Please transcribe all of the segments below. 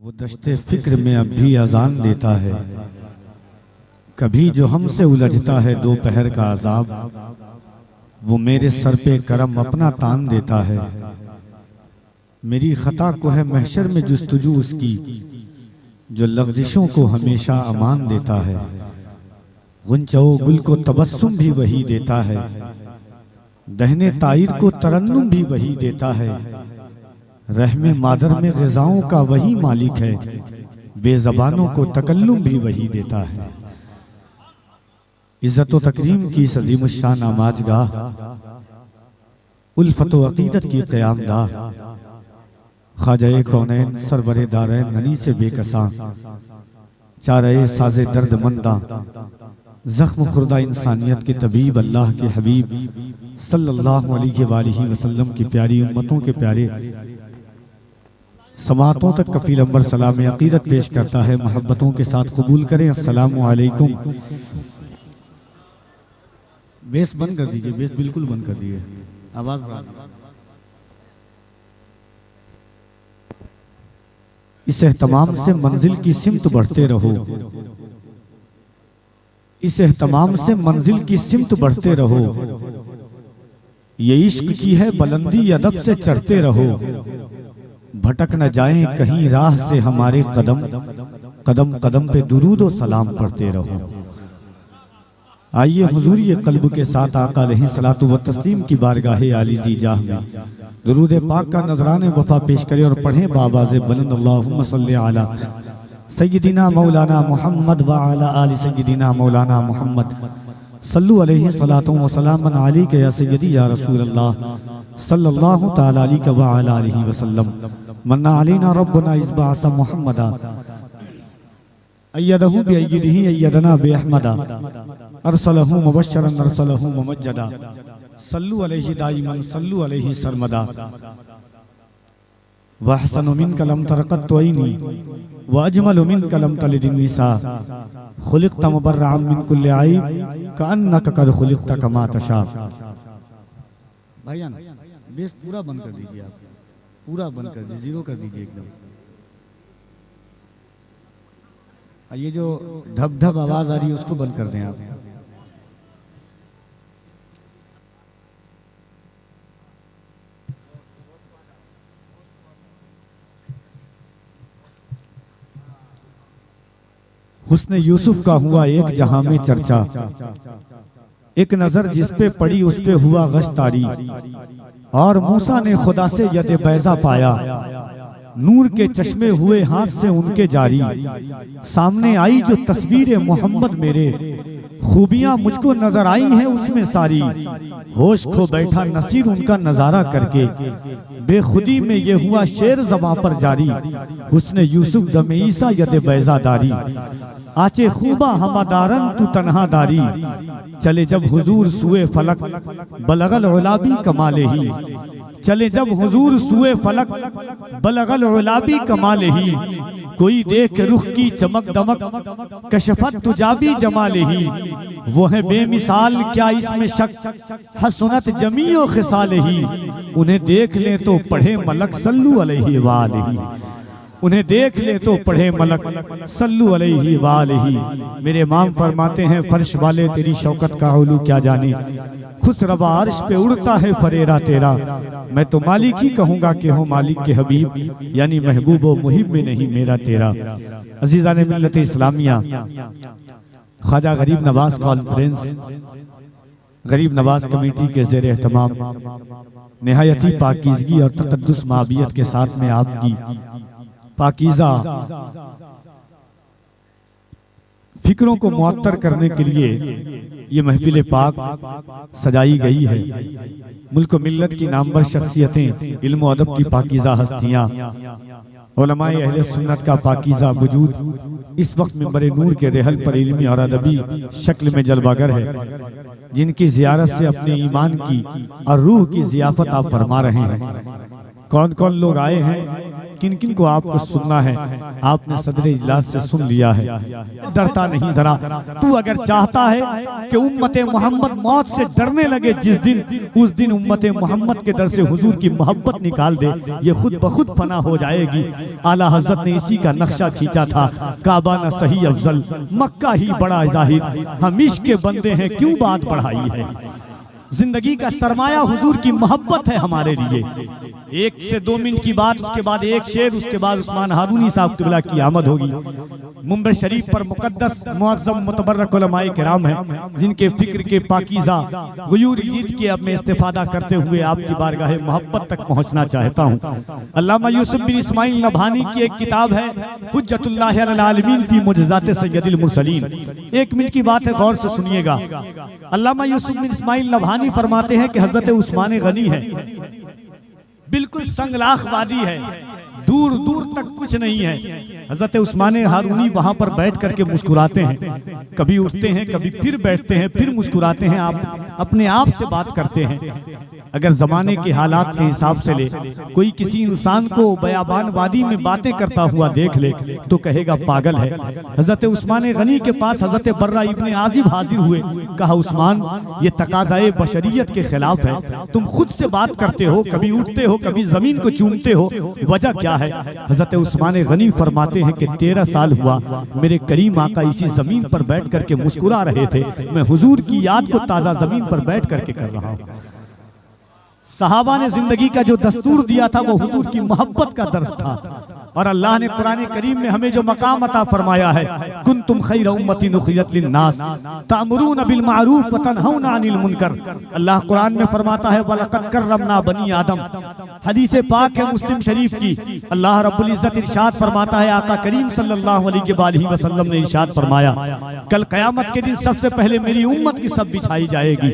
वो दश्ते फिक्र में अब भी अजान देता है, कभी जो हमसे उलझता है दोपहर का अजाब, वो मेरे सर पे करम अपना तान देता है। मेरी खता को है महशर में जुस्तजू उसकी, जो लग़ज़िशों को हमेशा अमान देता है। गुंचो गुल को तबस्सुम भी वही देता है, दहने ताइर को तरन्नुम भी वही देता है। रहमे मादर में ग़िज़ाओं का वही मालिक है, बेज़बानों को तकल्लुम भी वही देता है। इज़्ज़त व तकरीम की सदीम शान आमाजगाह, उल्फत व अक़ीदत की क़यामगाह, ख्वाजा कौनैन सरवरे दारैन ननी से बेकसा, चारे साज़े दर्द मंदा, ज़ख्म खुर्दा इंसानियत के तबीब अल्लाह के हबीब सल्लल्लाहु अलैहि वसल्लम की प्यारी उम्मतों के प्यारे समातों तक कफील अंबर सलाम अक़ीदत पेश करता है। मोहब्बतों के साथ कबूल करें। अस्सलामु अलैकुम। बेस बंद कर दीजिए, बेस बिल्कुल बंद कर दीजिए, आवाज इस एहतमाम से मंजिल की सिमत बढ़ते रहो, इस एहतमाम से मंजिल की सिमत बढ़ते रहो। ये इश्क की है बुलंदी, अदब से चढ़ते रहो। भटक न जाएं कहीं राह से हमारे कदम, कदम कदम पे दुरूद व सलाम पढ़ते रहो। आइए हुजूर ये कल्ब के साथ आका अलैहिस्सलातु व तस्लीम की बारगाहे आली जी जाह में दुरूद पाक का नजराने वफा पेश करें और पढ़ें बावाज़े बुलंद अल्लाहुम्मा सल्ली अला सय्यिदिना मौलाना मुहम्मद व अला आलि सय्यिदिना मौलाना मुहम्मद सल्लु अलैहि सलातु व सलामन अलैका या सय्यदी या रसूल अल्लाह सल्लल्लाहु तआला अलैहि व अला आलिहि वसल्लम। मन्ना अलैना रब्बुना इज़ बअसा मुहम्मदा अय्यदहु बिअय्यिदिही अय्यदना बिअहमदा अरसलहु मुबश्शरन अरसलहु मुमज्जदा सल्लु अलैहि दाइमन सल्लु अलैहि सरमदा। वहसनु मिनका लम तरक़त तोइनी व अजमलु मिनका लम तलिद निसा खुलिक़त मुबर्रअन मिन कुल्लि ऐब कअन्नका क़द खुलिक़त कमा तशा। भाईजान बेस पूरा बंद कर दीजिए, आप पूरा बंद कर दीजिए, जीरो कर दीजिए एकदम। ये जो धब धब आवाज आ रही है उसको बंद कर दें आप। हुस्न यूसुफ का हुआ एक जहां में चर्चा, एक नजर जिस पे पड़ी उस पे हुआ गश्तारी। और मूसा ने खुदा से यद बैजा पाया, नूर के चश्मे हुए हाथ से उनके जारी। सामने आई जो तस्वीर मोहम्मद मेरे, खूबियां मुझको नजर आई हैं उसमें सारी। होश खो बैठा नसीर उनका नजारा करके, बेखुदी में ये हुआ शेर ज़बां पर जारी। हुस्न यूसुफ दमे ईसा यद बैजादारी, आचे खूबा हमादारन तू तन्हा दारी। चले जब हुजूर सुए फलक बलगल उलाबी कमाले ही, चले जब हुजूर सुए फलक बलगल उलाबी कमाले ही। कोई देख रुख की चमक दमक कशफत तुजाबी जमाले ही। वो है बेमिसाल क्या इसमें शक, हसनत जमीओ खिसाले ही। उन्हें देख ले तो पढ़े मलक सल्लु अलैहि वालैहि, उन्हें देख ले तो पढ़े मलक सल्लु अलैहि वालैहि। मेरे इमाम फरमाते हैं फर्श वाले तेरी शौकत का उलू क्या जाने, खुश रवा अर्श पे उड़ता है फरेरा तेरा। मैं तो मालिक ही कहूंगा कि हो मालिक के हबीब, यानी महबूब व मुहिब में नहीं मेरा तेरा। अजीज़ान मिल्लत इस्लामिया, ख्वाजा गरीब नवाज कॉन्फ्रेंस गरीब नवाज कमेटी के ज़ेर एहतमाम निहायत ही पाकीज़गी और तक़द्दुस माबियत के साथ में आपकी पाकीज़ा फिक्रों को मुअत्तर करने के लिए ये महफिल पाक सजाई गई है। मुल्क मिल्लत की नामवर शख्सियतें, इल्म अदब की पाकीज़ा हस्तियां, उलमाए अहले सुन्नत का पाकीज़ा वजूद इस वक्त मिंबर नूर के रेहल पर इल्मी और अदबी शक्ल में जलवागर है, जिनकी ज़ियारत से अपने ईमान की और रूह की ज़ियाफत आप फरमा रहे हैं। कौन कौन लोग आए हैं, किन किन को आपको सुनना है आपने सदर इजलास से सुन लिया है। डरता नहीं जरा, तू अगर चाहता है कि उम्मत मोहम्मद मौत से डरने लगे जिस दिन, उस दिन उम्मत मोहम्मद के दर से हुजूर की मोहब्बत निकाल दे, ये खुद ब खुद फना हो जाएगी। आला हजरत ने इसी का नक्शा खींचा था, काबा न सही अफजल मक्का ही बड़ा जाहिर, हम इश्क के बंदे हैं क्यों बात बढ़ाई है। जिंदगी का सरमाया हुजूर की मोहब्बत है हमारे लिए। 1 से 2 मिनट की बात, उसके बाद एक शेर, उसके बाद उस्मान हारूनी साहब क़िबला की आमद होगी। मुंबर शरीफ पर मुकद्दस मुअज़्ज़म मुतबर्रक उलमाए किराम हैं, जिनके फिक्र के पाकीज़ा गुयूर ईद के अब मैं इस्तिफादा करते हुए आपकी बारगाह मोहब्बत तक पहुंचना चाहता हूं। अल्लामा यूसुफ बिन इस्माइल नभानी की एक किताब है हुज्जतुल्लाह अलल आलमीन फी मुजज़ात सय्यदिल मुरसलीन। 1 मिनट की बात है, गौर से सुनिएगा। अल्लामा यूसुफ बिन इस्माइल नभानी फरमाते हैं कि हजरत उस्मान गनी है, बिल्कुल संगलाख वादी है, दूर दूर तक कुछ नहीं है। हजरत उस्मान हारूनी वहां पर बैठ करके मुस्कुराते हैं, कभी उठते हैं, कभी फिर बैठते हैं, फिर मुस्कुराते हैं, आप अपने आप से बात करते हैं। अगर जमाने के हालात के हिसाब से ले, कोई किसी इंसान को बयाबान वादी में बातें करता हुआ देख ले तो कहेगा पागल है। हजरत उस्मान गनी के पास हजरत बर्रा इब्ने आजिब हाजिर हुए, कहा उस्मान ये तकाज़ाए बशरियत के खिलाफ है, तुम खुद से बात करते हो, कभी उठते हो, कभी जमीन को चूमते हो, वजह क्या है। हजरत उस्मान गनी फरमाते हैं कि 13 साल हुआ मेरे करीम आका इसी जमीन पर बैठ करके मुस्कुरा रहे थे, मैं हुजूर की याद को ताज़ा जमीन पर बैठ करके कर रहा हूँ। सहाबा ने जिंदगी का जो दस्तूर दिया था वो हुजूर की मोहब्बत का दर्स था। और अल्लाह ने कुरान करीम में हमें जो मकाम अता फरमाया है, कुंतुम खैर उम्मतिन उखरिजत लिन्नास तामुरून बिल मारूफ व तनहौना अनिल मुनकर। अल्लाह कुरान में फरमाता है वलक़द कर्रमना बनी आदम। हदीस पाक है मुस्लिम शरीफ की, अल्लाह रब्बुल इज्जत इरशाद फरमाता है, आका करीम सल्लल्लाहु अलैहि वसल्लम ने इरशाद फरमाया, कल क़यामत के दिन सबसे पहले मेरी उम्मत की सब बिछाई जाएगी।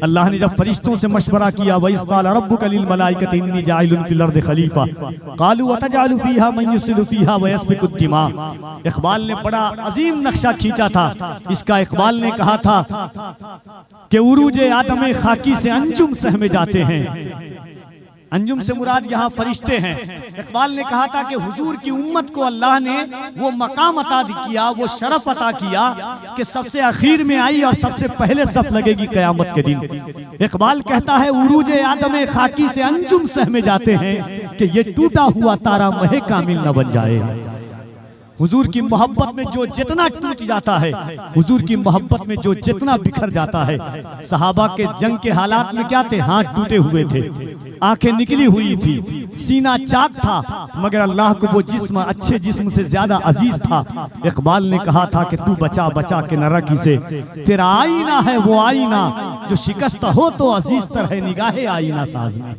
अल्लाह ने जब फरिश्तों से मशवरा किया, व इज़ क़ाल रब्बुका लिल मलाइकति इन्नी जाइलुन फिल अर्दि खलीफा क़ालू वतजअलु फ़ीहा मन युफ़्सिदु फ़ीहा व यस्फ़िकु दिमा। इक़बाल ने बड़ा अजीम नक्शा खींचा था। इसका इक़बाल ने कहा था कि उरूज आदम खाकी से अंजुम सहमे जाते हैं। अंजुम से मुराद यहाँ फरिश्ते हैं। इक़बाल ने कहा था कि हुजूर की उम्मत को अल्लाह ने वो मकाम अता किया, वो शरफ अता किया कि सबसे आखिर में आई और सबसे पहले सफ लगेगी क़यामत के दिन। इक़बाल कहता है उरूज आदम खाकी से अंजुम सहमे जाते हैं कि ये टूटा हुआ तारा महे कामिल न बन जाए। हुजूर की मोहब्बत में जो जितना टूट जाता है, हुजूर की मोहब्बत में जो जितना बिखर जाता है। सहाबा के जंग के हालात में क्या थे, हाथ टूटे हुए थे, आंखें निकली हुई थी, सीना चाक था, मगर अल्लाह को वो जिस्म अच्छे जिस्म से ज्यादा अजीज था। इक़बाल ने कहा था कि तू बचा बचा के न रखी से, तेरा आईना है वो आईना जो शिकस्त हो तो अजीज तर है निगाहे आईना साज में।